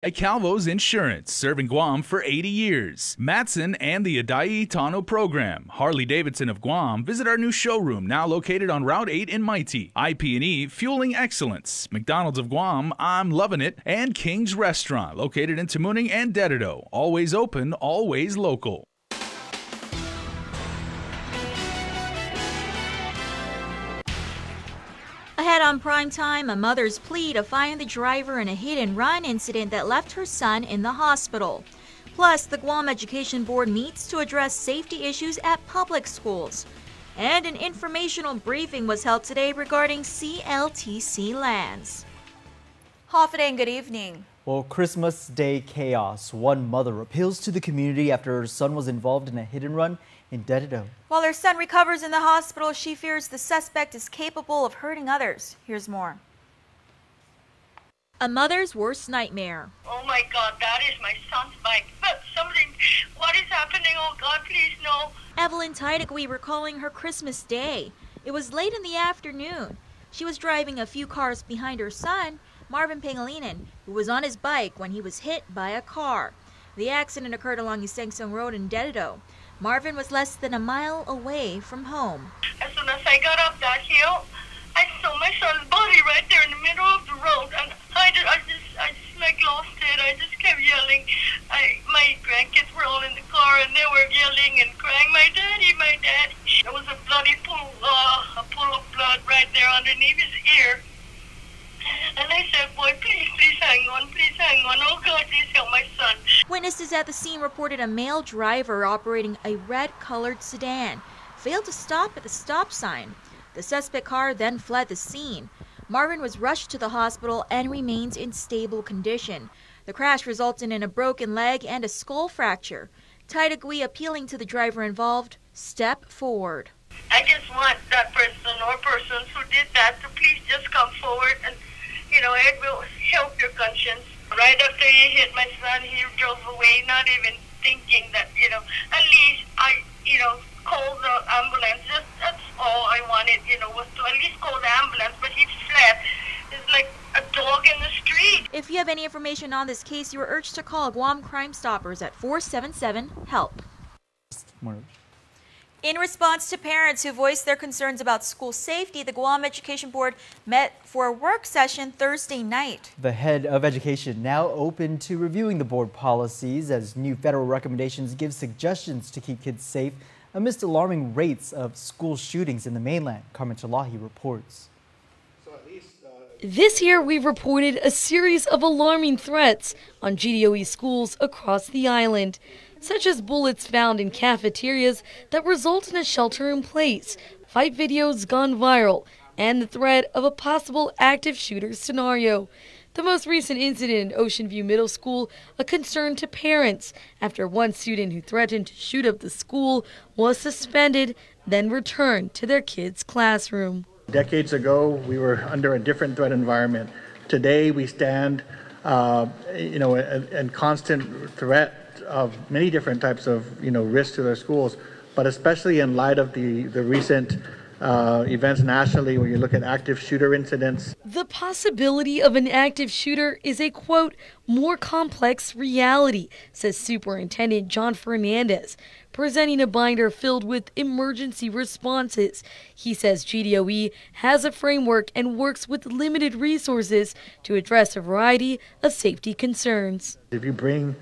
At Calvo's Insurance, serving Guam for 80 years. Matson and the Adai Tano program. Harley-Davidson of Guam. Visit our new showroom, now located on Route 8 in Mighty. IP&E, fueling excellence. McDonald's of Guam, I'm loving it. And King's Restaurant, located in Tamuning and Dedido. Always open, always local. Ahead on Primetime, a mother's plea to find the driver in a hit-and-run incident that left her son in the hospital. Plus, the Guam Education Board meets to address safety issues at public schools. And an informational briefing was held today regarding CLTC lands. Hoffa and good evening. Well, Christmas Day chaos. One mother appeals to the community after her son was involved in a hit-and-run in Dedido. While her son recovers in the hospital, she fears the suspect is capable of hurting others. Here's more. A mother's worst nightmare. Oh my God, that is my son's bike. But something, what is happening? Oh God, please no. Evelyn Tidegui recalling her Christmas Day. It was late in the afternoon. She was driving a few cars behind her son, Marvin Pangilinan, who was on his bike when he was hit by a car. The accident occurred along Isangsong Road in Dedido. Marvin was less than a mile away from home. As soon as I got up that hill, I saw my son's body right there in the middle of the road, and I just like lost it. I just kept yelling. My grandkids were all in the car, and they were yelling and crying, "My daddy, my daddy!" There was a bloody pool of blood right there underneath his ear. And I said, "Boy, please hang on, please hang on. Oh God, please help my son." Witnesses at the scene reported a male driver operating a red-colored sedan failed to stop at the stop sign. The suspect car then fled the scene. Marvin was rushed to the hospital and remains in stable condition. The crash resulted in a broken leg and a skull fracture. Tidegui appealing to the driver involved, step forward. I just want that person or persons who did that to please just come forward, and it will help your conscience. Right after he hit my son, he drove away, not even thinking that, at least I, called the ambulance. That's all I wanted, was to at least call the ambulance, but he fled. It's like a dog in the street. If you have any information on this case, you are urged to call Guam Crime Stoppers at 477-HELP. In response to parents who voiced their concerns about school safety, the Guam Education Board met for a work session Thursday night. The head of education now open to reviewing the board policies as new federal recommendations give suggestions to keep kids safe amidst alarming rates of school shootings in the mainland. Carmen Chalahi reports. This year, we've reported a series of alarming threats on GDOE schools across the island, such as bullets found in cafeterias that result in a shelter-in-place, fight videos gone viral, and the threat of a possible active shooter scenario. The most recent incident in Ocean View Middle School, a concern to parents after one student who threatened to shoot up the school was suspended, then returned to their kid's classroom. Decades ago, we were under a different threat environment. Today, we stand, in constant threat of many different types of, risks to their schools, but especially in light of the recent events nationally where you look at active shooter incidents. The possibility of an active shooter is a, quote, more complex reality, says Superintendent John Fernandez, presenting a binder filled with emergency responses. He says GDOE has a framework and works with limited resources to address a variety of safety concerns. If you bring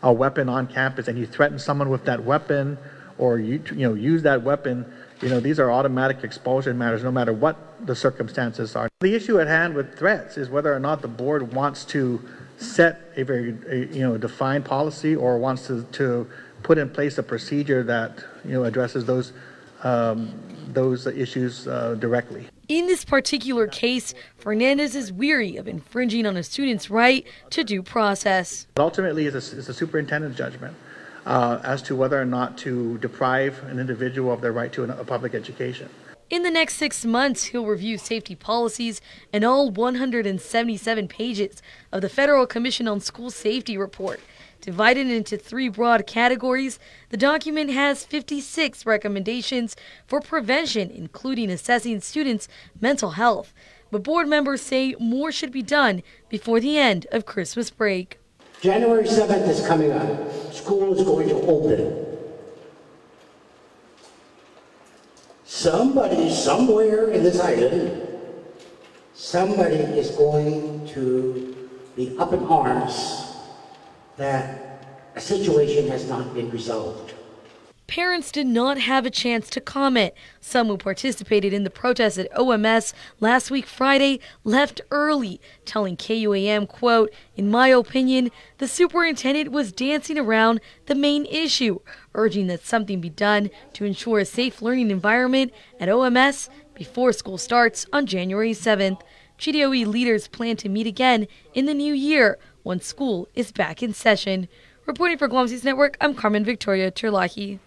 a weapon on campus and you threaten someone with that weapon, or use that weapon, these are automatic expulsion matters no matter what the circumstances are. The issue at hand with threats is whether or not the board wants to set a very defined policy or wants to put in place a procedure that addresses those issues directly. In this particular case, Fernandez is weary of infringing on a student's right to due process. Ultimately, it's a superintendent's judgment as to whether or not to deprive an individual of their right to a public education. In the next 6 months, he'll review safety policies and all 177 pages of the Federal Commission on School Safety report. Divided into 3 broad categories, the document has 56 recommendations for prevention, including assessing students' mental health. But board members say more should be done before the end of Christmas break. January 7th is coming up. School is going to open. Somebody, somewhere in this island, somebody is going to be up in arms that a situation has not been resolved. Parents did not have a chance to comment. Some who participated in the protest at OMS last week Friday left early, telling KUAM, quote, "In my opinion, the superintendent was dancing around the main issue, urging that something be done to ensure a safe learning environment at OMS before school starts on January 7th. GDOE leaders plan to meet again in the new year once school is back in session." Reporting for Guam News Network, I'm Carmen Victoria Terlahi.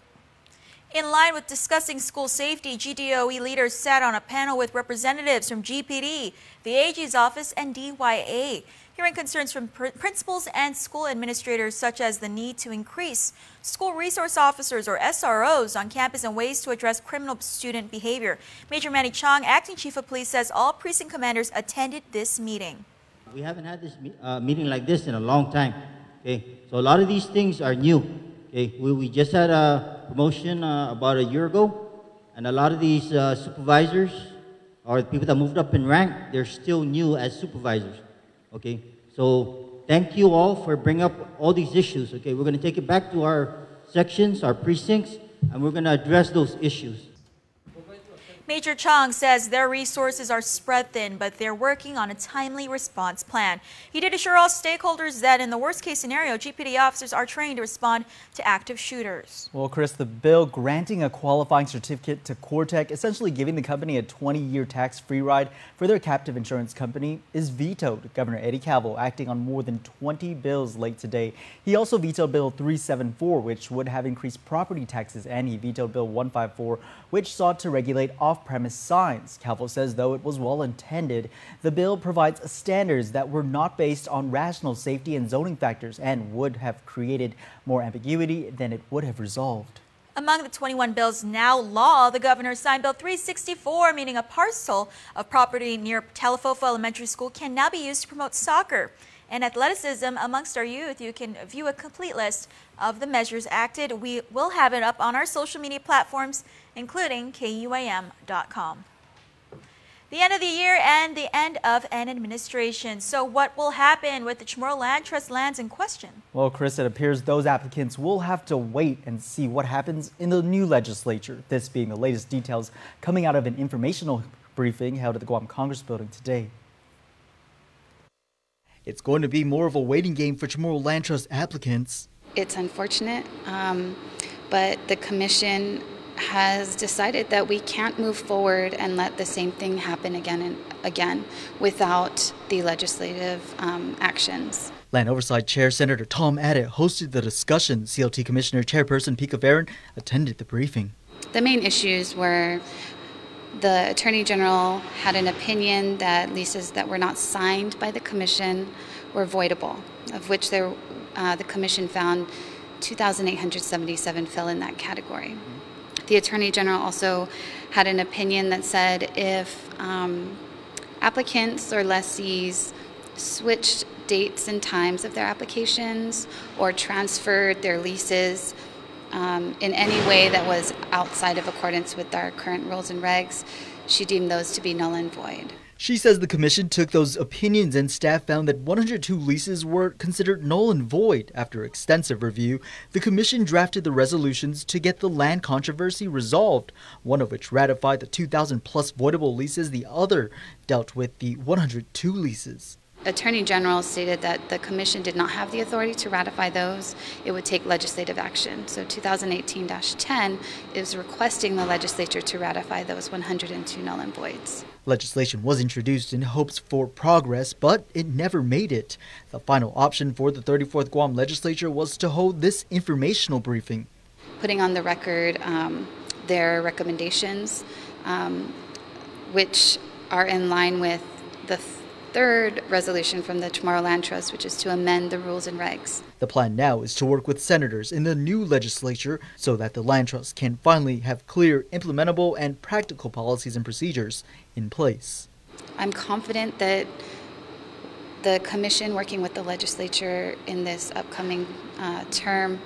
In line with discussing school safety, GDOE leaders sat on a panel with representatives from GPD, the AG's office, and DYA, hearing concerns from principals and school administrators such as the need to increase school resource officers or SROs on campus and ways to address criminal student behavior. Major Manny Chong, acting chief of police, says all precinct commanders attended this meeting. We haven't had this meeting like this in a long time. Okay, so a lot of these things are new. Okay, we just had a promotion about a year ago, and a lot of these supervisors or the people that moved up in rank, they're still new as supervisors. Okay, so thank you all for bringing up all these issues. Okay, we're going to take it back to our sections, our precincts, and we're going to address those issues. Major Chong says their resources are spread thin, but they're working on a timely response plan. He did assure all stakeholders that in the worst-case scenario, GPD officers are trained to respond to active shooters. Well, Chris, the bill granting a qualifying certificate to Cortec, essentially giving the company a 20-year tax-free ride for their captive insurance company, is vetoed. Governor Eddie Calvo acting on more than 20 bills late today. He also vetoed Bill 374, which would have increased property taxes, and he vetoed Bill 154, which sought to regulate off-premise signs. Calvo says, though it was well-intended, the bill provides standards that were not based on rational safety and zoning factors and would have created more ambiguity than it would have resolved. Among the 21 bills now law, the governor signed Bill 364, meaning a parcel of property near Talafofo Elementary School can now be used to promote soccer and athleticism amongst our youth. You can view a complete list of the measures acted. We will have it up on our social media platforms, including KUAM.com. The end of the year and the end of an administration. So what will happen with the Chamorro Land Trust lands in question? Well, Chris, it appears those applicants will have to wait and see what happens in the new legislature. This being the latest details coming out of an informational briefing held at the Guam Congress Building today. It's going to be more of a waiting game for Chamorro Land Trust applicants. It's unfortunate, but the commission has decided that we can't move forward and let the same thing happen again and again without the legislative actions. Land Oversight Chair Senator Tom Addett hosted the discussion. CLT Commissioner Chairperson Pika Varon attended the briefing. The main issues were the Attorney General had an opinion that leases that were not signed by the Commission were voidable, of which the Commission found 2,877 fell in that category. The Attorney General also had an opinion that said if applicants or lessees switched dates and times of their applications or transferred their leases in any way that was outside of accordance with our current rules and regs, she deemed those to be null and void. She says the commission took those opinions and staff found that 102 leases were considered null and void. After extensive review, the commission drafted the resolutions to get the land controversy resolved, one of which ratified the 2,000 plus voidable leases, the other dealt with the 102 leases. Attorney General stated that the Commission did not have the authority to ratify those. It would take legislative action. So 2018-10 is requesting the legislature to ratify those 102 null and voids. Legislation was introduced in hopes for progress, but it never made it. The final option for the 34th Guam legislature was to hold this informational briefing. Putting on the record their recommendations, which are in line with the third resolution from the Chamorro Land Trust, which is to amend the rules and regs. The plan now is to work with senators in the new legislature so that the Land Trust can finally have clear, implementable, and practical policies and procedures in place. I'm confident that the commission, working with the legislature in this upcoming term,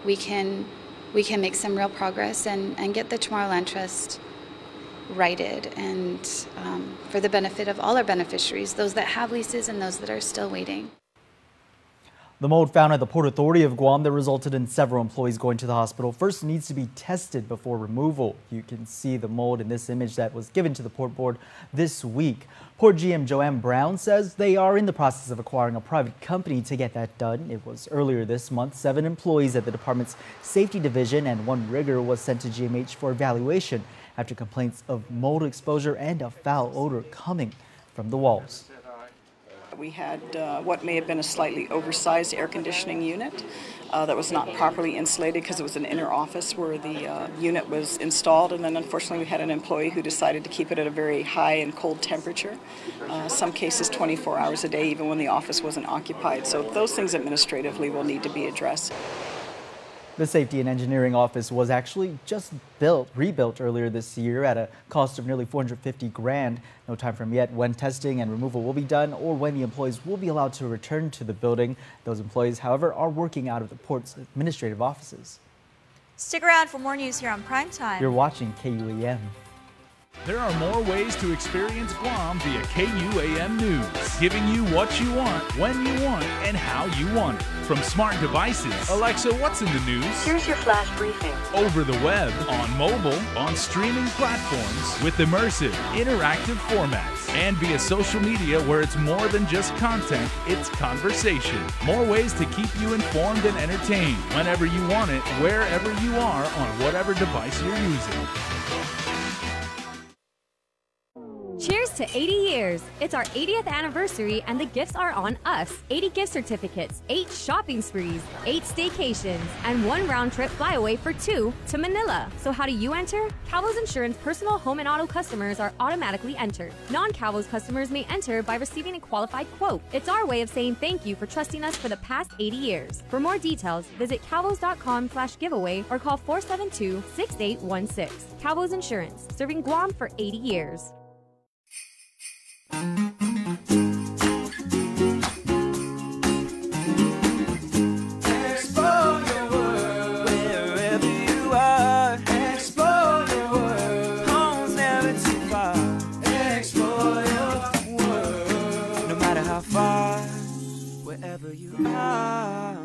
we can make some real progress and get the Tomorrowland Trust righted, and for the benefit of all our beneficiaries, those that have leases and those that are still waiting. The mold found at the Port Authority of Guam that resulted in several employees going to the hospital first needs to be tested before removal. You can see the mold in this image that was given to the Port Board this week. Port GM Joanne Brown says they are in the process of acquiring a private company to get that done. It was earlier this month, 7 employees at the department's safety division and 1 rigger was sent to GMH for evaluation after complaints of mold exposure and a foul odor coming from the walls. We had what may have been a slightly oversized air conditioning unit that was not properly insulated because it was an inner office where the unit was installed, and then unfortunately we had an employee who decided to keep it at a very high and cold temperature, some cases 24 hours a day, even when the office wasn't occupied. So those things administratively will need to be addressed. The Safety and Engineering Office was actually just rebuilt earlier this year at a cost of nearly $450 grand. No time frame yet when testing and removal will be done or when the employees will be allowed to return to the building. Those employees, however, are working out of the port's administrative offices. Stick around for more news here on Primetime. You're watching KUAM. There are more ways to experience Guam via KUAM News, giving you what you want, when you want, and how you want it. From smart devices, Alexa, what's in the news? Here's your flash briefing. Over the web, on mobile, on streaming platforms, with immersive, interactive formats, and via social media where it's more than just content, it's conversation. More ways to keep you informed and entertained whenever you want it, wherever you are, on whatever device you're using. Cheers to 80 years! It's our 80th anniversary and the gifts are on us. 80 gift certificates, 8 shopping sprees, 8 staycations, and 1 round-trip flyaway for 2 to Manila. So how do you enter? Calvo's Insurance personal home and auto customers are automatically entered. Non-Calvo's customers may enter by receiving a qualified quote. It's our way of saying thank you for trusting us for the past 80 years. For more details, visit calvos.com/giveaway or call 472-6816. Calvo's Insurance, serving Guam for 80 years. Explore your world wherever you are. Explore your world, home's never too far. Explore your world, no matter how far, wherever you are.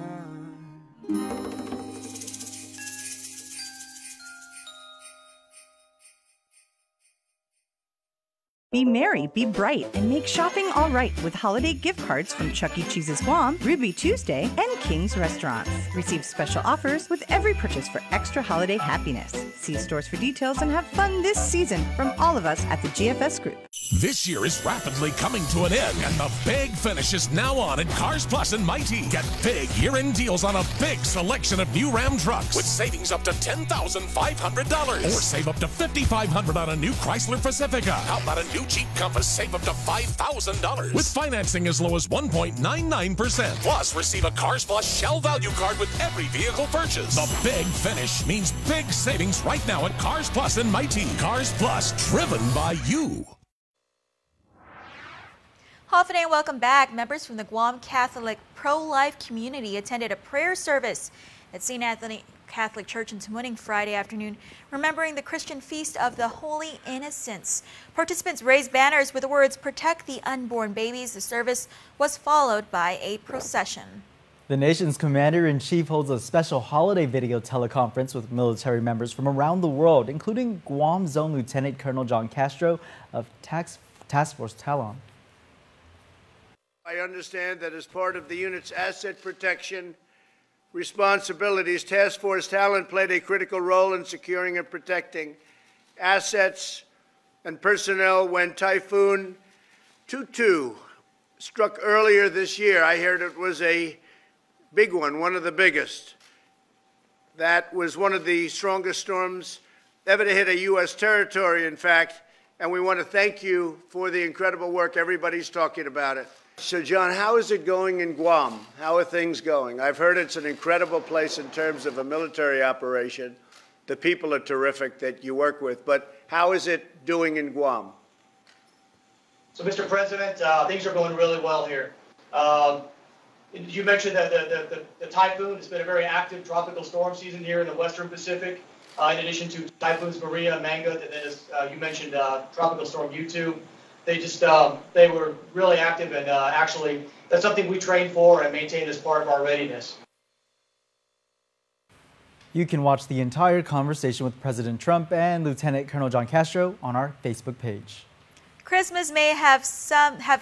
Be merry, be bright, and make shopping all right with holiday gift cards from Chuck E. Cheese's Guam, Ruby Tuesday, and King's Restaurants. Receive special offers with every purchase for extra holiday happiness. See stores for details and have fun this season from all of us at the GFS Group. This year is rapidly coming to an end, and the big finish is now on at Cars Plus and Mighty. Get big year-end deals on a big selection of new Ram trucks with savings up to $10,500. Or save up to $5,500 on a new Chrysler Pacifica. How about a new Jeep Compass? Save up to $5,000. With financing as low as 1.99%. Plus, receive a Cars Plus Shell Value Card with every vehicle purchase. The big finish means big savings right now at Cars Plus and Mighty. Cars Plus, driven by you. Hoffa and welcome back. Members from the Guam Catholic pro-life community attended a prayer service at St. Anthony Catholic Church in Tamuning Friday afternoon, remembering the Christian feast of the Holy Innocents. Participants raised banners with the words, "Protect the unborn babies." The service was followed by a procession. The nation's commander-in-chief holds a special holiday video teleconference with military members from around the world, including Guam Zone Lieutenant Colonel John Castro of Task Force Talon. I understand that as part of the unit's asset protection responsibilities, Task Force Talon played a critical role in securing and protecting assets and personnel when Typhoon Tutu struck earlier this year. I heard it was a big one of the biggest. That was one of the strongest storms ever to hit a U.S. territory, in fact, and we want to thank you for the incredible work. Everybody's talking about it. So, John, how is it going in Guam? How are things going? I've heard it's an incredible place in terms of a military operation. The people are terrific that you work with, but how is it doing in Guam? So, Mr. President, things are going really well here. You mentioned that the typhoon has been a very active tropical storm season here in the Western Pacific. In addition to typhoons Maria and Manga, and then as you mentioned, Tropical Storm U2. They were really active, and actually that's something we train for and maintain as part of our readiness. You can watch the entire conversation with President Trump and Lieutenant Colonel John Castro on our Facebook page. Christmas may have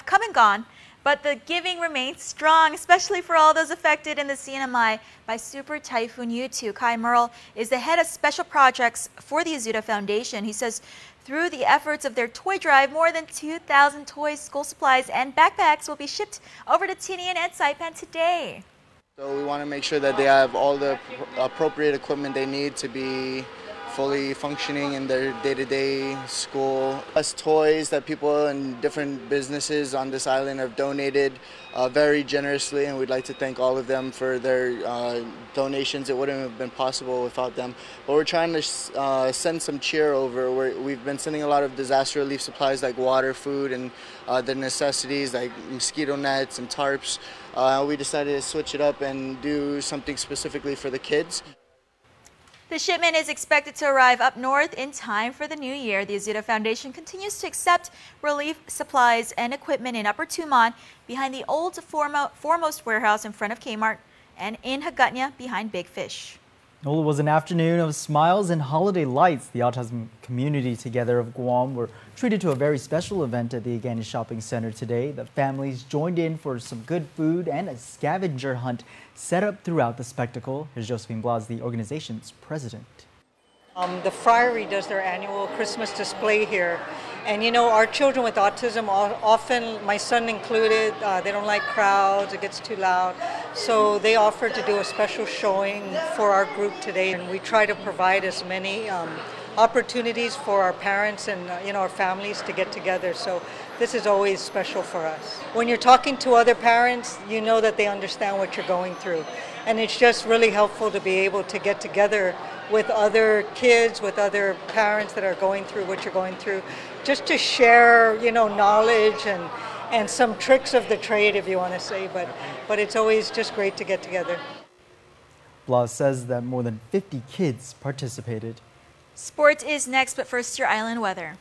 come and gone, but the giving remains strong, especially for all those affected in the CNMI by Super Typhoon U2. Kai Merle is the head of special projects for the Azuda Foundation. He says through the efforts of their toy drive, more than 2,000 toys, school supplies, and backpacks will be shipped over to Tinian and Saipan today. So we want to make sure that they have all the appropriate equipment they need to be fully functioning in their day-to-day school. Plus toys that people in different businesses on this island have donated very generously, and we'd like to thank all of them for their donations. It wouldn't have been possible without them. But we're trying to send some cheer over. We've been sending a lot of disaster relief supplies like water, food, and the necessities like mosquito nets and tarps. We decided to switch it up and do something specifically for the kids. The shipment is expected to arrive up north in time for the new year. The Azuda Foundation continues to accept relief supplies and equipment in Upper Tumon behind the old Foremost warehouse in front of Kmart and in Hagutnya behind Big Fish. Well, it was an afternoon of smiles and holiday lights. The Autism Community Together of Guam were treated to a very special event at the Agani Shopping Center today. The families joined in for some good food and a scavenger hunt set up throughout the spectacle. Here's Josephine Blas, the organization's president. The Friary does their annual Christmas display here. And you know, our children with autism, often, my son included, they don't like crowds, it gets too loud. So they offered to do a special showing for our group today. And we try to provide as many opportunities for our parents and our families to get together. So this is always special for us. When you're talking to other parents, you know that they understand what you're going through. And it's just really helpful to be able to get together with other kids, with other parents that are going through what you're going through, just to share, knowledge and some tricks of the trade, if you want to say, but it's always just great to get together. Blas says that more than 50 kids participated. Sports is next, but first your island weather.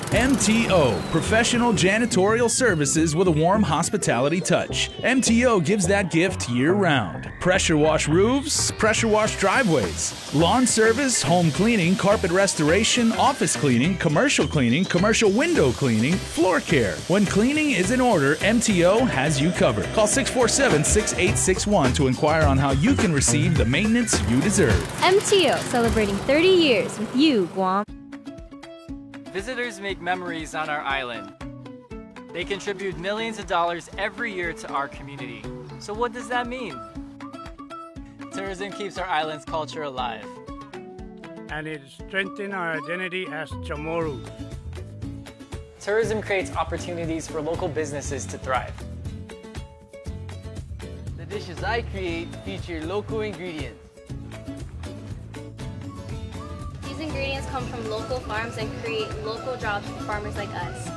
MTO, professional janitorial services with a warm hospitality touch. MTO gives that gift year-round. Pressure wash roofs, pressure wash driveways, lawn service, home cleaning, carpet restoration, office cleaning, commercial window cleaning, floor care. When cleaning is in order, MTO has you covered. Call 647-6861 to inquire on how you can receive the maintenance you deserve. MTO, celebrating 30 years with you, Guam. Visitors make memories on our island. They contribute millions of dollars every year to our community. So what does that mean? Tourism keeps our island's culture alive. And it strengthens our identity as Chamorros. Tourism creates opportunities for local businesses to thrive. The dishes I create feature local ingredients. These ingredients come from local farms and create local jobs for farmers like us.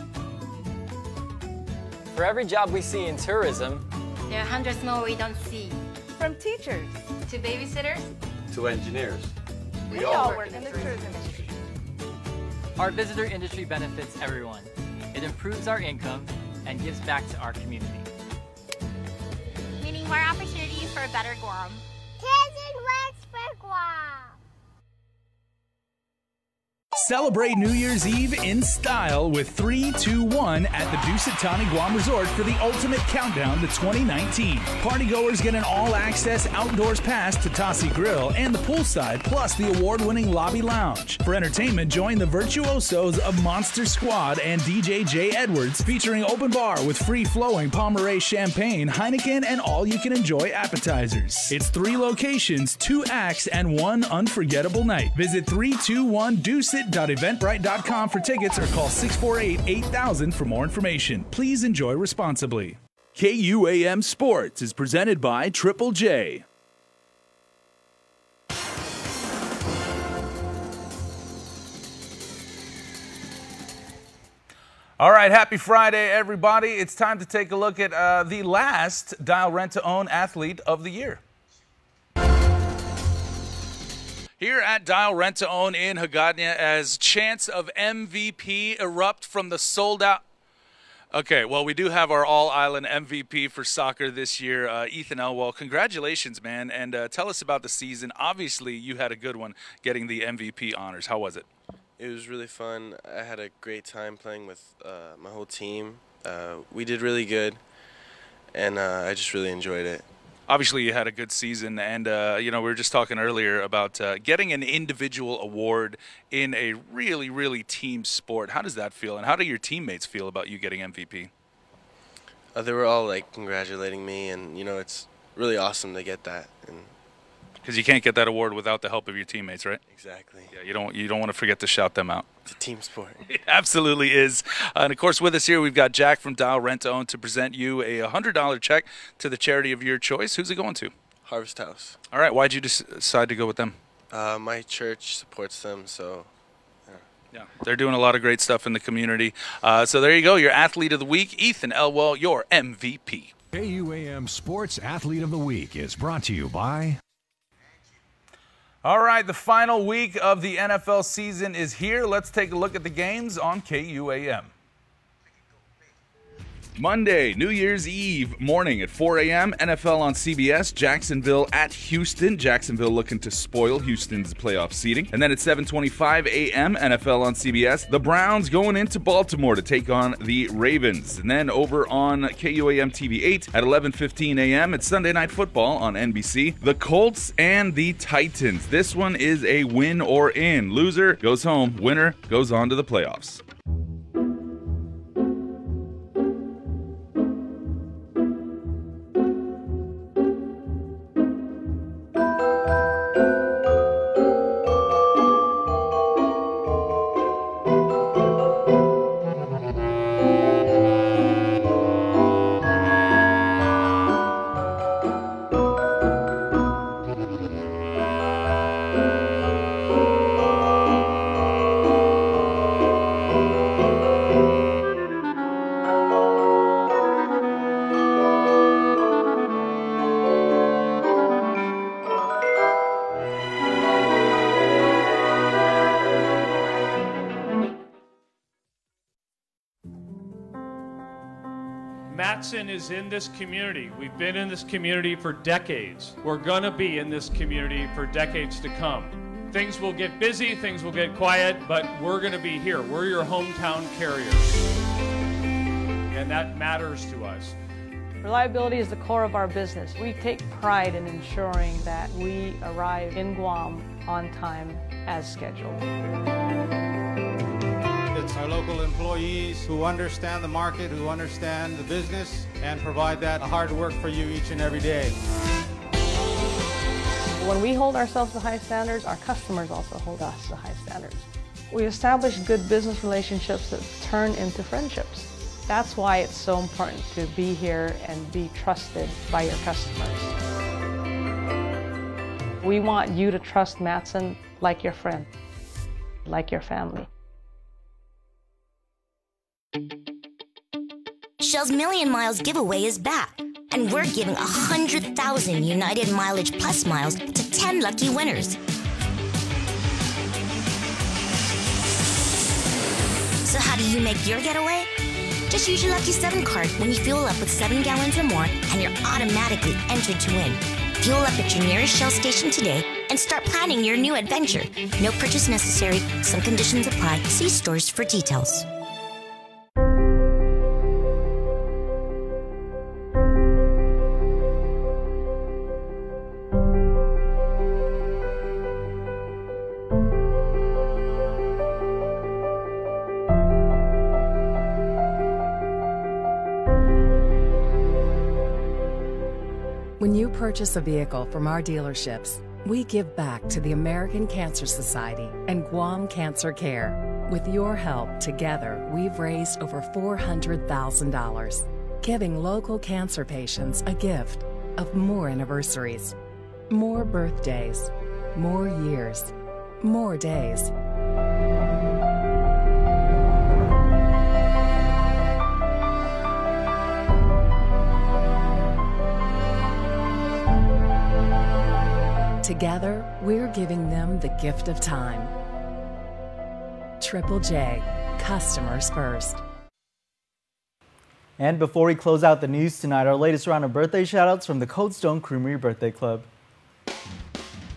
For every job we see in tourism, there are hundreds more we don't see. From teachers to babysitters to engineers. We all work in the tourism industry. Our visitor industry benefits everyone. It improves our income, and gives back to our community. Meaning more opportunities for a better Guam. Kids and works for Guam. Celebrate New Year's Eve in style with 3, 2, 1 at the Dusit Thani Guam Resort for the ultimate countdown to 2019. Partygoers get an all-access outdoors pass to Tassi Grill and the poolside, plus the award-winning lobby lounge. For entertainment, join the virtuosos of Monster Squad and DJ Jay Edwards, featuring open bar with free-flowing Pomeray champagne, Heineken, and all-you-can-enjoy appetizers. It's 3 locations, 2 acts, and 1 unforgettable night. Visit 321dusit.eventbrite.com for tickets or call 648-8000 for more information. Please enjoy responsibly. KUAM Sports is presented by Triple J. All right, happy Friday, everybody. It's time to take a look at the last Dial Rent to Own Athlete of the Year. Here at Dial Rent to Own in Hagåtña, as chants of MVP erupt from the sold-out. Okay, well, we do have our all-island MVP for soccer this year, Ethan Elwell. Congratulations, man, and tell us about the season. Obviously, you had a good one getting the MVP honors. How was it? It was really fun. I had a great time playing with my whole team. We did really good, and I just really enjoyed it. Obviously, you had a good season, and you know, we were just talking earlier about getting an individual award in a really, really team sport. How does that feel, and how do your teammates feel about you getting MVP? They were all like congratulating me, and you know, it's really awesome to get that. Because you can't get that award without the help of your teammates, right? Exactly. Yeah, you don't want to forget to shout them out. It's a team sport. It absolutely is. And of course, with us here, we've got Jack from Dial Rent to Own to present you a $100 check to the charity of your choice. Who's it going to? Harvest House. All right. Why'd you decide to go with them? My church supports them, so. Yeah, they're doing a lot of great stuff in the community. So there you go, your Athlete of the Week, Ethan Elwell, your MVP. KUAM Sports Athlete of the Week is brought to you by... All right, the final week of the NFL season is here. Let's take a look at the games on KUAM. Monday, New Year's Eve morning at 4 a.m., NFL on CBS, Jacksonville at Houston. Jacksonville looking to spoil Houston's playoff seeding. And then at 7:25 a.m., NFL on CBS, the Browns going into Baltimore to take on the Ravens. And then over on KUAM TV 8 at 11:15 a.m., it's Sunday Night Football on NBC, the Colts and the Titans. This one is a win or in. Loser goes home, winner goes on to the playoffs. Matson is in this community. We've been in this community for decades. We're going to be in this community for decades to come. Things will get busy, things will get quiet, but we're going to be here. We're your hometown carrier. And that matters to us. Reliability is the core of our business. We take pride in ensuring that we arrive in Guam on time as scheduled. It's our local employees who understand the market, who understand the business, and provide that hard work for you each and every day. When we hold ourselves to high standards, our customers also hold us to high standards. We establish good business relationships that turn into friendships. That's why it's so important to be here and be trusted by your customers. We want you to trust Matson like your friend, like your family. Shell's Million Miles giveaway is back, and we're giving 100,000 United Mileage Plus miles to 10 lucky winners. So how do you make your getaway? Just use your Lucky 7 card when you fuel up with 7 gallons or more, and you're automatically entered to win. Fuel up at your nearest Shell station today and start planning your new adventure. No purchase necessary. Some conditions apply. See stores for details. When you purchase a vehicle from our dealerships, we give back to the American Cancer Society and Guam Cancer Care. With your help, together, we've raised over $400,000, giving local cancer patients a gift of more anniversaries, more birthdays, more years, more days. Together, we're giving them the gift of time. Triple J, customers first. And before we close out the news tonight, our latest round of birthday shoutouts from the Cold Stone Creamery Birthday Club.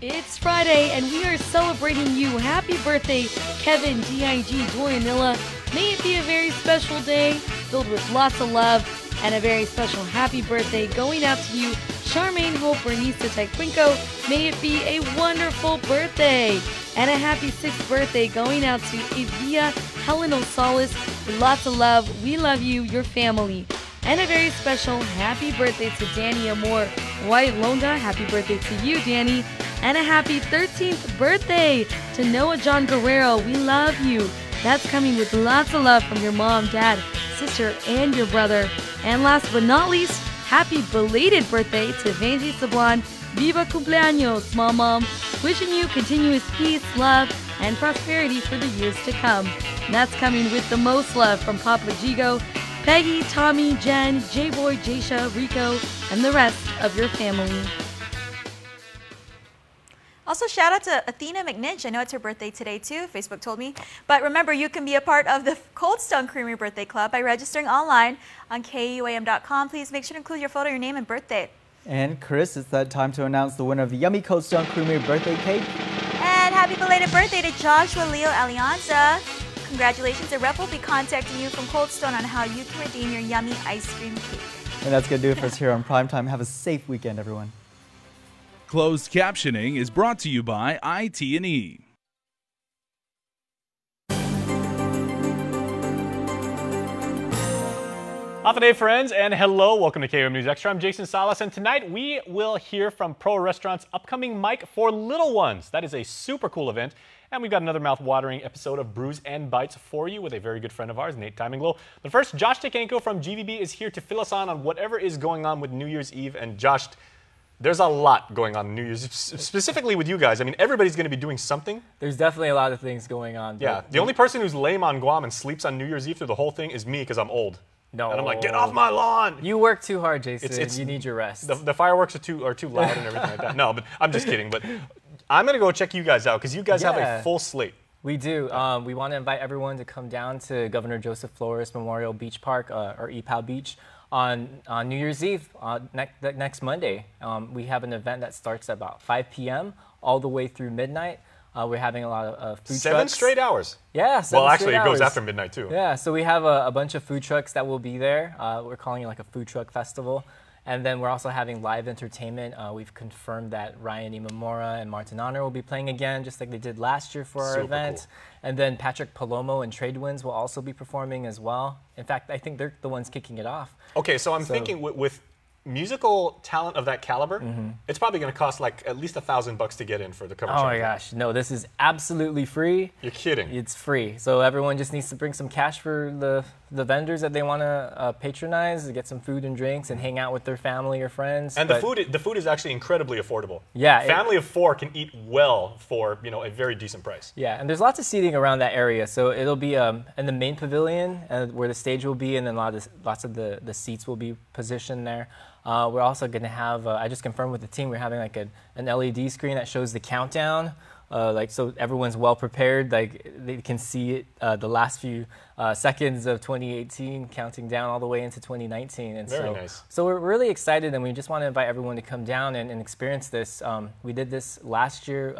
It's Friday and we are celebrating you. Happy birthday, Kevin, D.I.G., Dorianilla. May it be a very special day filled with lots of love, and a very special happy birthday going out to you, Charmaine Hope Bernista Taekwinkle. May it be a wonderful birthday. And a happy 6th birthday going out to Evia Helen Osalis with lots of love. We love you, your family. And a very special happy birthday to Danny Amor White Longa. Happy birthday to you, Danny. And a happy 13th birthday to Noah John Guerrero. We love you. That's coming with lots of love from your mom, dad, sister, and your brother. And last but not least, happy belated birthday to Vanjie Sablon. Viva cumpleaños, Mom. Wishing you continuous peace, love, and prosperity for the years to come. And that's coming with the most love from Papa Gigo, Peggy, Tommy, Jen, J-Boy, Jaisha, Rico, and the rest of your family. Also, shout out to Athena McNinch. I know it's her birthday today, too. Facebook told me. But remember, you can be a part of the Cold Stone Creamery Birthday Club by registering online on KUAM.com. Please make sure to include your photo, your name, and birthday. And Chris, it's that time to announce the winner of the yummy Cold Stone Creamery birthday cake. And happy belated birthday to Joshua Leo Alianza. Congratulations. A rep will be contacting you from Cold Stone on how you can redeem your yummy ice cream cake. And that's going to do it for us here on Primetime. Have a safe weekend, everyone. Closed captioning is brought to you by IT&E. Afternoon, friends, and hello. Welcome to KUAM News Extra. I'm Jason Salas, and tonight we will hear from Pro Restaurant's upcoming Mike for Little Ones. That is a super cool event, and we've got another mouth-watering episode of Brews and Bites for you with a very good friend of ours, Nate Timinglow. But first, Josh Tekenko from GVB is here to fill us on whatever is going on with New Year's Eve. And Josh, there's a lot going on New Year's, specifically with you guys. I mean, everybody's going to be doing something. There's definitely a lot of things going on. Yeah, the only person who's lame on Guam and sleeps on New Year's Eve through the whole thing is me, because I'm old. No. And I'm like, get off my lawn. You work too hard, Jason. You need your rest. The fireworks are too loud and everything like that. No, but I'm just kidding. But I'm going to go check you guys out, because you guys have a full slate. We do. We want to invite everyone to come down to Governor Joseph Flores Memorial Beach Park, or EPOW Beach, on New Year's Eve, next Monday. We have an event that starts at about 5 p.m. all the way through midnight. We're having a lot of food trucks. 7 straight hours? Yeah, 7 Well, actually, straight it goes hours. after midnight, too. Yeah, so we have a bunch of food trucks that will be there. We're calling it like a food truck festival. And then we're also having live entertainment. We've confirmed that Ryan Imamura and Martin Honor will be playing again, just like they did last year for our event. Cool. And then Patrick Palomo and Tradewinds will also be performing as well. In fact, I think they're the ones kicking it off. Okay, so I'm thinking with musical talent of that caliber, it's probably going to cost like at least $1,000 to get in for the cover. Oh my gosh, no, this is absolutely free. You're kidding. It's free. So everyone just needs to bring some cash for the vendors that they want to patronize, to get some food and drinks and hang out with their family or friends. And the food is actually incredibly affordable. Yeah. Family of 4 can eat well for, a very decent price. Yeah, and there's lots of seating around that area. So it'll be in the main pavilion where the stage will be, and then lots of the seats will be positioned there. We're also going to have, I just confirmed with the team, we're having like an LED screen that shows the countdown so everyone's well prepared. Like they can see it, the last few seconds of 2018 counting down all the way into 2019. And Very nice. So we're really excited, and we just want to invite everyone to come down and experience this. We did this last year.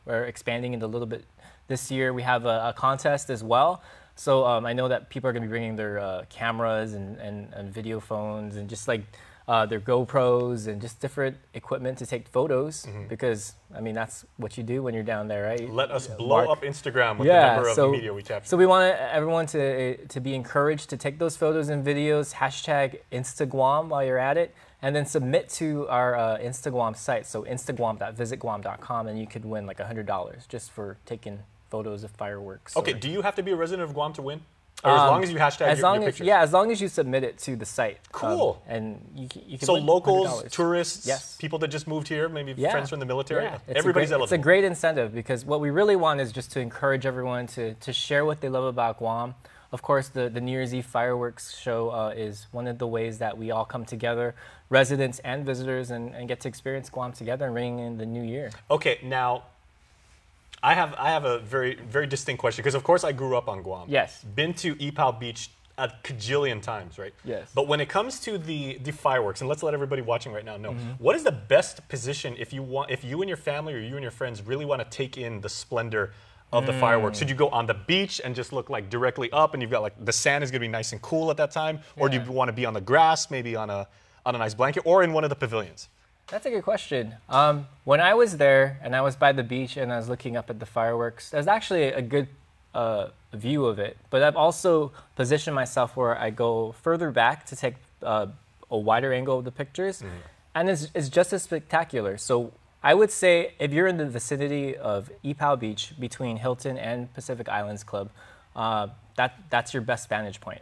We're expanding it a little bit this year. We have a contest as well. So I know that people are going to be bringing their cameras and video phones and just like their GoPros and just different equipment to take photos because, I mean, that's what you do when you're down there, right? Let us blow up Instagram with the number of media we capture. So we want everyone to be encouraged to take those photos and videos, hashtag InstaGuam while you're at it, and then submit to our InstaGuam site, so instaguam.visitguam.com, and you could win like $100 just for taking photos of fireworks. Okay, do you have to be a resident of Guam to win? Or as long as you hashtag your pictures? Yeah, as long as you submit it to the site. Cool. And you can so win locals, $100. tourists, yes. people that just moved here, maybe friends from the military, It's everybody's eligible. It's a great incentive because what we really want is just to encourage everyone to share what they love about Guam. Of course, the New Year's Eve fireworks show is one of the ways that we all come together, residents and visitors, and get to experience Guam together and ring in the new year. Okay, now, I have a very, very distinct question because, of course, I grew up on Guam. Yes. Been to Ipao Beach a cajillion times, right? Yes. But when it comes to the fireworks, and let's let everybody watching right now know, what is the best position if you and your family or you and your friends really want to take in the splendor of the fireworks? Should you go on the beach and just look like directly up and you've got like the sand is going to be nice and cool at that time? Or do you want to be on the grass, maybe on a nice blanket, or in one of the pavilions? That's a good question. When I was there and I was by the beach and I was looking up at the fireworks, there's actually a good view of it. But I've also positioned myself where I go further back to take a wider angle of the pictures. And it's just as spectacular. So I would say if you're in the vicinity of Ipao Beach between Hilton and Pacific Islands Club, that's your best vantage point.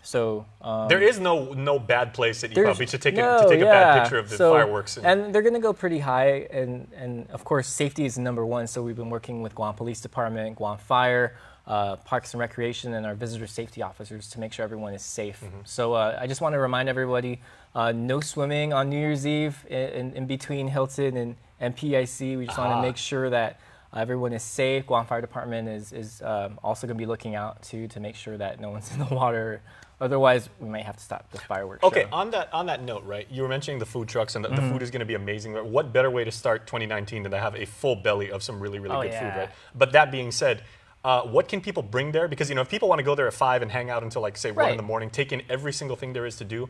So there is no bad place at Ipao Beach to take a bad picture of the fireworks. And they're going to go pretty high, and of course safety is number one. So we've been working with Guam Police Department, Guam Fire, Parks and Recreation, and our visitor safety officers to make sure everyone is safe. So I just want to remind everybody, no swimming on New Year's Eve in between Hilton and PIC. We just want to make sure that everyone is safe. Guam Fire Department is also going to be looking out to make sure that no one's in the water. Otherwise, we might have to stop the fireworks show. Okay, on that note, right, you were mentioning the food trucks, and the food is going to be amazing. What better way to start 2019 than to have a full belly of some really, really good food, right? But that being said, what can people bring there? Because, if people want to go there at 5 and hang out until, like, say, 1 in the morning, take in every single thing there is to do,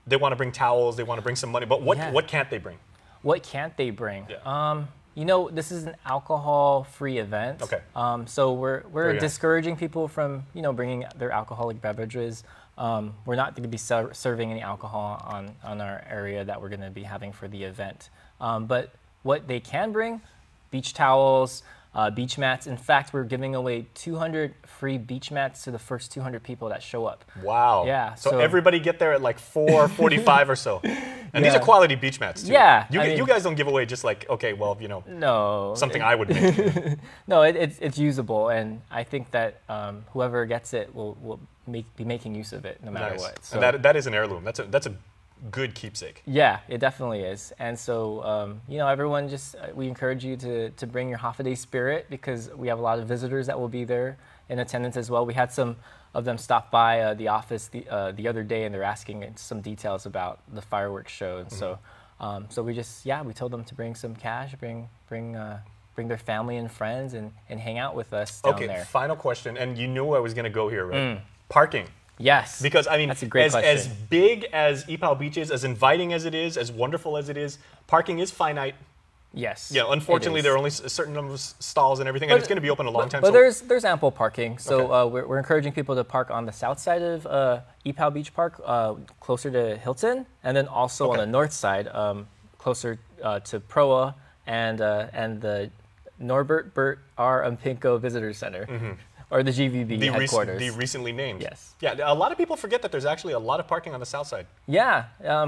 they want to bring towels, they want to bring some money, but what can't they bring? What can't they bring? This is an alcohol-free event. Okay. So we're discouraging people from, bringing their alcoholic beverages. We're not going to be serving any alcohol on our area that we're going to be having for the event. But what they can bring, beach towels, beach mats. In fact, we're giving away 200 free beach mats to the first 200 people that show up. Wow. Yeah. So everybody get there at like 4:45 or so. And these are quality beach mats too. Yeah. You guys don't give away just like, okay, well, no, something I would make. No, it's usable, and I think that whoever gets it will be making use of it no matter what. So, and that is an heirloom. That's a good keepsake. Yeah, it definitely is. And so, everyone we encourage you to bring your Hafaday spirit because we have a lot of visitors that will be there in attendance as well. We had some of them stop by the office the other day, and they're asking some details about the fireworks show. And so we told them to bring some cash, bring their family and friends, and hang out with us down there. Okay, final question, and you knew I was going to go here, right? Parking. Yes. Because, that's a great question. As big as Ipao Beach is, as inviting as it is, as wonderful as it is, parking is finite. Yes. Yeah, unfortunately, there are only a certain number of stalls and everything, and it's going to be open a long time. But there's ample parking. So we're encouraging people to park on the south side of Ipao Beach Park, closer to Hilton, and then also on the north side, closer to Proa and the Norbert Burt R. Umpinko Visitor Center. Or the GVB headquarters. The recently named. Yes. Yeah, a lot of people forget that there's actually a lot of parking on the south side. Yeah,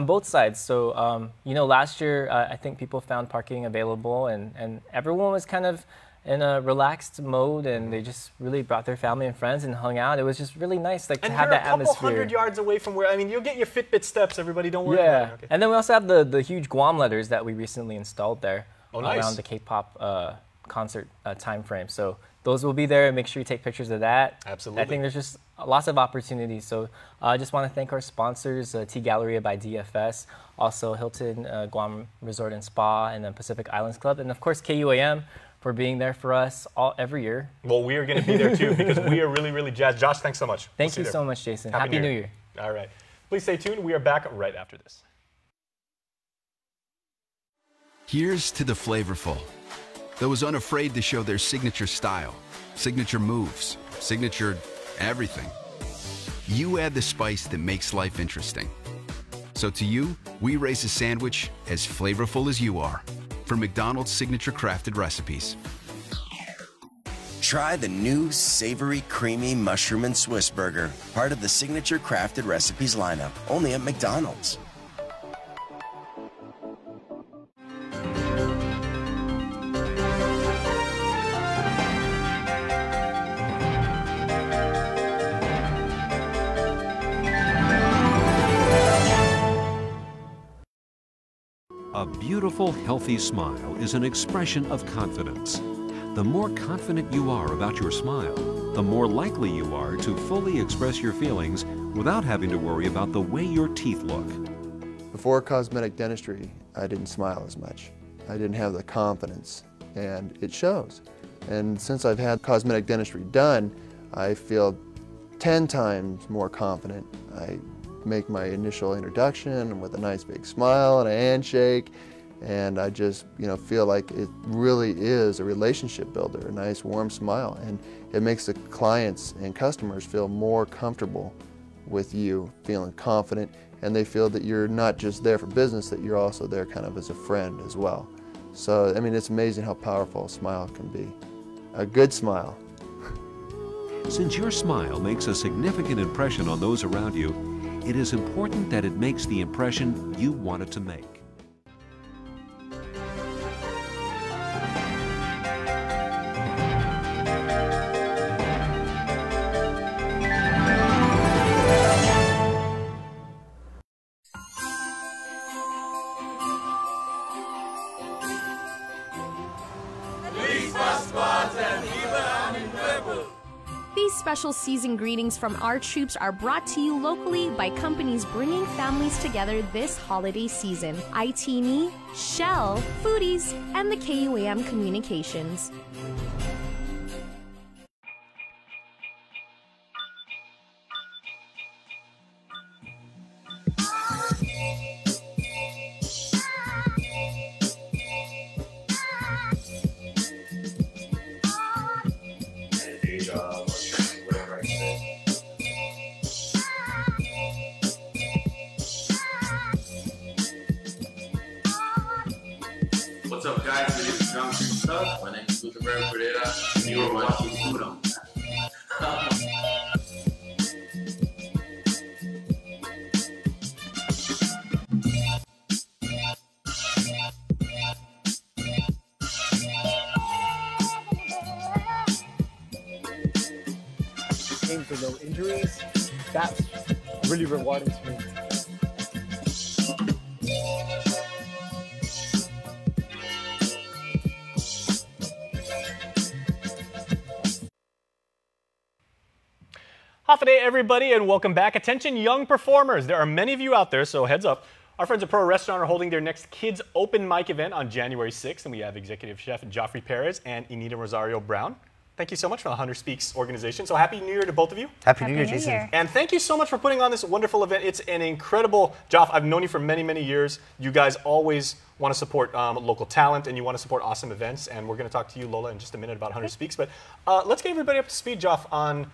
both sides. So, last year, I think people found parking available, and everyone was kind of in a relaxed mode, and they just really brought their family and friends and hung out. It was just really nice to have that atmosphere. And you're a couple hundred yards away from where, you'll get your Fitbit steps, everybody, don't worry about it. Okay. And then we also have the huge Guam letters that we recently installed there nice. around the K-pop concert time frame. So those will be there. Make sure you take pictures of that. Absolutely. I think there's just lots of opportunities. So I just want to thank our sponsors, Tea Galleria by DFS, also Hilton Guam Resort and Spa, and then Pacific Islands Club, and of course KUAM for being there for us every year. Well, we are going to be there too because we are really, really jazzed. Josh, thanks so much. Thank you so much, Jason. Happy New Year. All right. Please stay tuned. We are back right after this. Here's to the flavorful, those unafraid to show their signature style, signature moves, signature everything. You add the spice that makes life interesting. So to you, we raise a sandwich as flavorful as you are. For McDonald's signature crafted recipes. Try the new savory, creamy mushroom and Swiss burger, part of the signature crafted recipes lineup, only at McDonald's. A beautiful, healthy smile is an expression of confidence. The more confident you are about your smile, the more likely you are to fully express your feelings without having to worry about the way your teeth look. Before cosmetic dentistry, I didn't smile as much. I didn't have the confidence, and it shows. And since I've had cosmetic dentistry done, I feel 10 times more confident. I make my initial introduction with a nice big smile and a handshake, and I just feel like it really is a relationship builder, a nice warm smile, and it makes the clients and customers feel more comfortable with you, feeling confident, and they feel that you're not just there for business, that you're also there kind of as a friend as well. So I mean, it's amazing how powerful a smile can be. A good smile. Since your smile makes a significant impression on those around you, it is important that it makes the impression you want it to make. These special season greetings from our troops are brought to you locally by companies bringing families together this holiday season. ITNE, Shell, Foodies, and the KUAM Communications. What's up, guys? My name is John Stuff. My name is Gutenberg Pereira. You are watching KUAM. Came for no injuries. That's really rewarding to me. Half a day, everybody, and welcome back. Attention, young performers. There are many of you out there, so heads up. Our friends at Pro Restaurant are holding their next Kids Open Mic event on January 6th, and we have Executive Chef Joffrey Perez and Anita Rosario Brown. Thank you so much for the Hunter Speaks organization. So happy New Year to both of you. Happy New Year, Jason. And thank you so much for putting on this wonderful event. It's an incredible job. I've known you for many, many years. You guys always want to support local talent, and you want to support awesome events. And we're going to talk to you, Lola, in just a minute about Hunter Speaks. But let's get everybody up to speed, Joff, on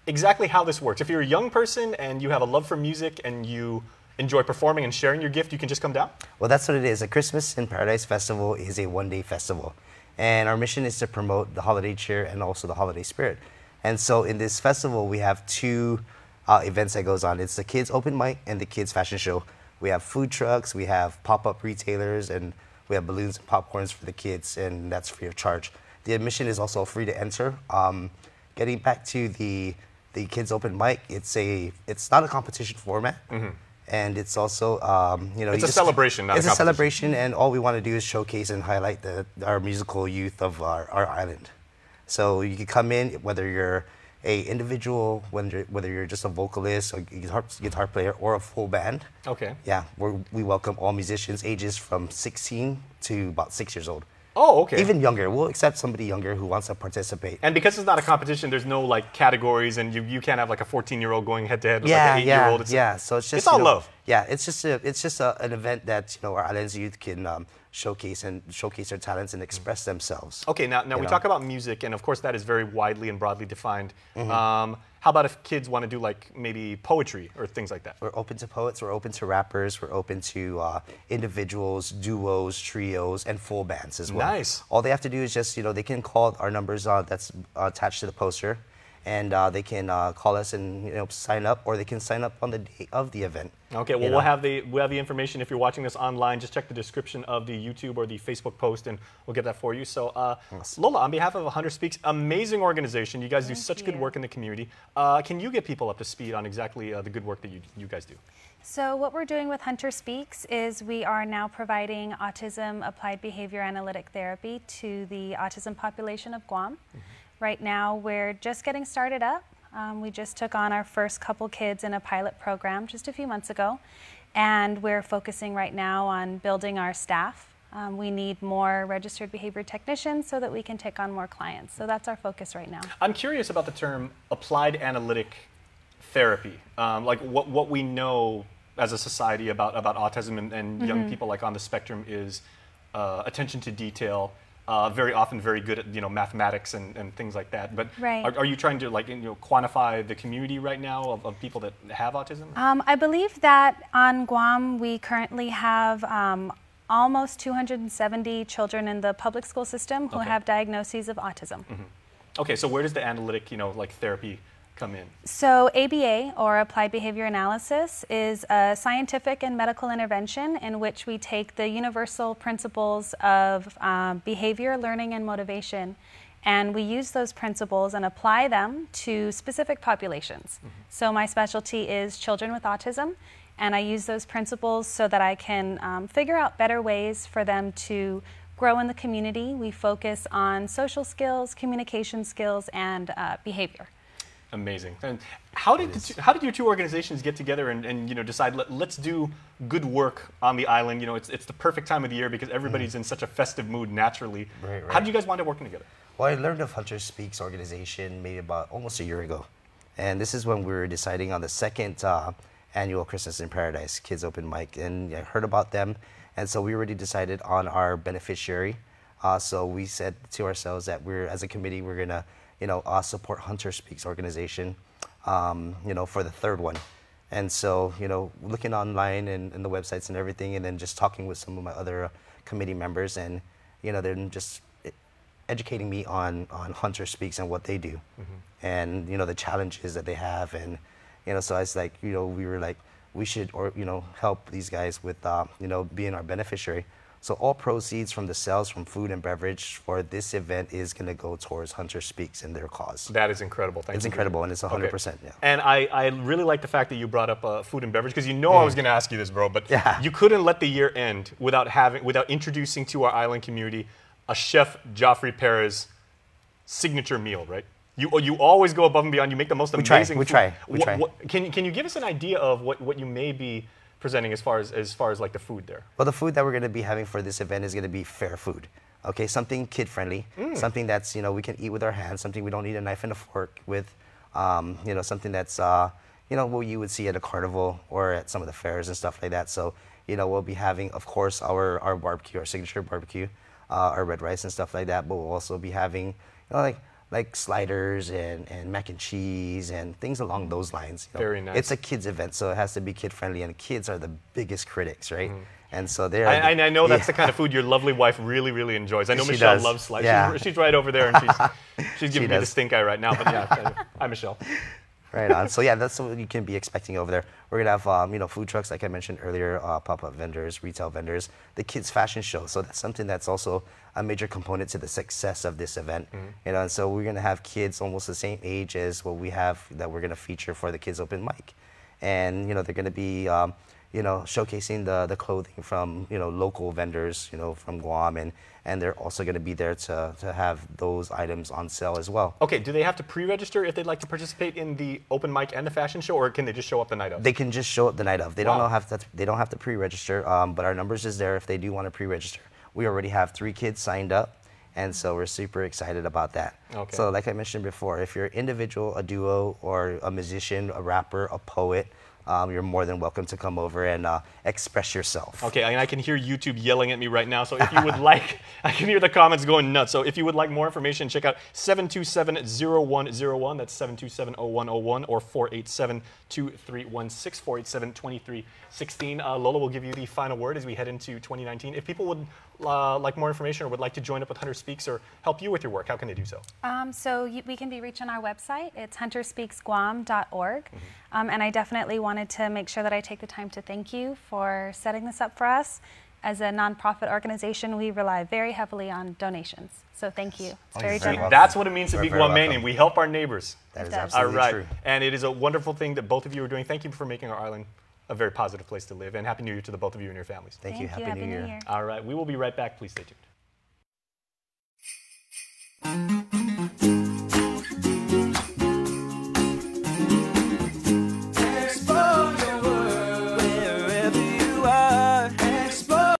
exactly how this works. If you're a young person and you have a love for music and you enjoy performing and sharing your gift, you can just come down? Well, that's what it is. A Christmas in Paradise Festival is a one-day festival. And our mission is to promote the holiday cheer and also the holiday spirit. And so in this festival, we have two events that goes on. It's the Kids Open Mic and the Kids Fashion Show. We have food trucks, we have pop-up retailers, and we have balloons and popcorns for the kids, and that's free of charge. The admission is also free to enter. Getting back to the Kids Open Mic, it's not a competition format. And it's also, it's a celebration, not a competition. It's a celebration, and all we want to do is showcase and highlight our musical youth of our island. So you can come in, whether you're a individual, whether you're just a vocalist, or guitar player, or a full band. Okay. Yeah, we welcome all musicians, ages from 16 to about 6 years old. Oh, okay. Even younger. We'll accept somebody younger who wants to participate. And because it's not a competition, there's no like categories, and you can't have like a 14-year-old going head to head with like an 8-year-old. Yeah. So it's just it's all love. Yeah, it's just an event that our island's youth can showcase their talents and express themselves. Okay, now we talk about music, and of course that is very widely and broadly defined. How about if kids want to do like maybe poetry or things like that? We're open to poets, we're open to rappers, we're open to individuals, duos, trios, and full bands as well. Nice. All they have to do is just, they can call our numbers that's attached to the poster, and they can call us and sign up, or they can sign up on the day of the event. Okay, well we'll have the information. If you're watching this online, just check the description of the YouTube or the Facebook post, and we'll get that for you. So Lola, on behalf of Hunter Speaks, amazing organization. You guys do such good work in the community. Can you get people up to speed on exactly the good work that you guys do? So what we're doing with Hunter Speaks is we are now providing autism applied behavior analytic therapy to the autism population of Guam. Right now, we're just getting started up. We just took on our first couple kids in a pilot program just a few months ago, and we're focusing right now on building our staff. We need more registered behavior technicians so that we can take on more clients. So that's our focus right now. I'm curious about the term applied analytic therapy, like what we know as a society about autism and young people like on the spectrum is attention to detail. Very often very good at mathematics and things like that. But are you trying to like quantify the community right now of people that have autism? I believe that on Guam we currently have almost 270 children in the public school system who have diagnoses of autism. Okay, so where does the analytic like therapy come in? So ABA, or Applied Behavior Analysis, is a scientific and medical intervention in which we take the universal principles of behavior, learning, and motivation, and we use those principles and apply them to specific populations. So my specialty is children with autism, and I use those principles so that I can figure out better ways for them to grow in the community. We focus on social skills, communication skills, and behavior. Amazing. And how did your two organizations get together and decide let's do good work on the island? It's the perfect time of the year because everybody's in such a festive mood naturally. Right. How did you guys wind up working together? Well, I learned of Hunter Speaks organization maybe about almost a year ago, and this is when we were deciding on the second annual Christmas in Paradise Kids Open Mic, and I heard about them, and so we already decided on our beneficiary. So we said to ourselves that as a committee we're gonna support Hunter Speaks organization, for the third one. And so, looking online and the websites and everything, and then just talking with some of my other committee members, and, they're just educating me on Hunter Speaks and what they do, and, the challenges that they have. And, so I was like, we were like, we should, help these guys with, being our beneficiary. So all proceeds from the sales from food and beverage for this event is going to go towards Hunter Speaks and their cause. That is incredible. Thank you. It's incredible, and it's 100%. Yeah. And I really like the fact that you brought up food and beverage, because I was going to ask you this, bro, but you couldn't let the year end without introducing to our island community a Chef Joffrey Perez signature meal, right? You always go above and beyond. You make the most amazing food. We try. Can you give us an idea of what you may be presenting as far as like the food there? Well, the food that we're going to be having for this event is going to be fair food. Okay, something kid-friendly, something that's, we can eat with our hands, something we don't need a knife and a fork with, something that's, what you would see at a carnival or at some of the fairs and stuff like that. So, we'll be having, of course, our barbecue, our signature barbecue, our red rice and stuff like that, but we'll also be having, like sliders and mac and cheese and things along those lines. Very nice. It's a kids event, so it has to be kid-friendly, and kids are the biggest critics, right? And so they're... I know that's the kind of food your lovely wife really, really enjoys. I know Michelle loves sliders. Yeah. She's right over there, and she's giving me the stink eye right now, but yeah, hi, Michelle. Right on. So yeah, that's what you can be expecting over there. We're gonna have food trucks, like I mentioned earlier, pop-up vendors, retail vendors, the kids fashion show. So that's something that's also a major component to the success of this event. And so we're gonna have kids almost the same age as what we have that we're gonna feature for the Kids Open Mic. And they're gonna be you know, showcasing the clothing from, you know, local vendors, you know, from Guam, and they're also going to be there to have those items on sale as well. Okay, do they have to pre-register if they'd like to participate in the open mic and the fashion show, or can they just show up the night of? They can just show up the night of. They don't have to pre-register, but our numbers is there if they do want to pre-register. We already have 3 kids signed up, and so we're super excited about that. Okay. So like I mentioned before, if you're an individual, a duo, or a musician, a rapper, a poet, you're more than welcome to come over and express yourself. Okay, and I can hear YouTube yelling at me right now, so if you would like, I can hear the comments going nuts. So if you would like more information, check out 727-0101, that's 727-0101, or 487-2316, 487-2316. Lola will give you the final word as we head into 2019. If people would like more information or would like to join up with Hunter Speaks or help you with your work, how can they do so? We can be reached on our website. It's hunterspeaksguam.org. And I definitely wanted to make sure that I take the time to thank you for setting this up for us. As a nonprofit organization, we rely very heavily on donations. So thank you. It's very generous. That's what it means to be Guamanian. We help our neighbors. That is absolutely true. And it is a wonderful thing that both of you are doing. Thank you for making our island a very positive place to live. And Happy New Year to the both of you and your families. Thank you. Happy New Year. All right. We will be right back. Please stay tuned.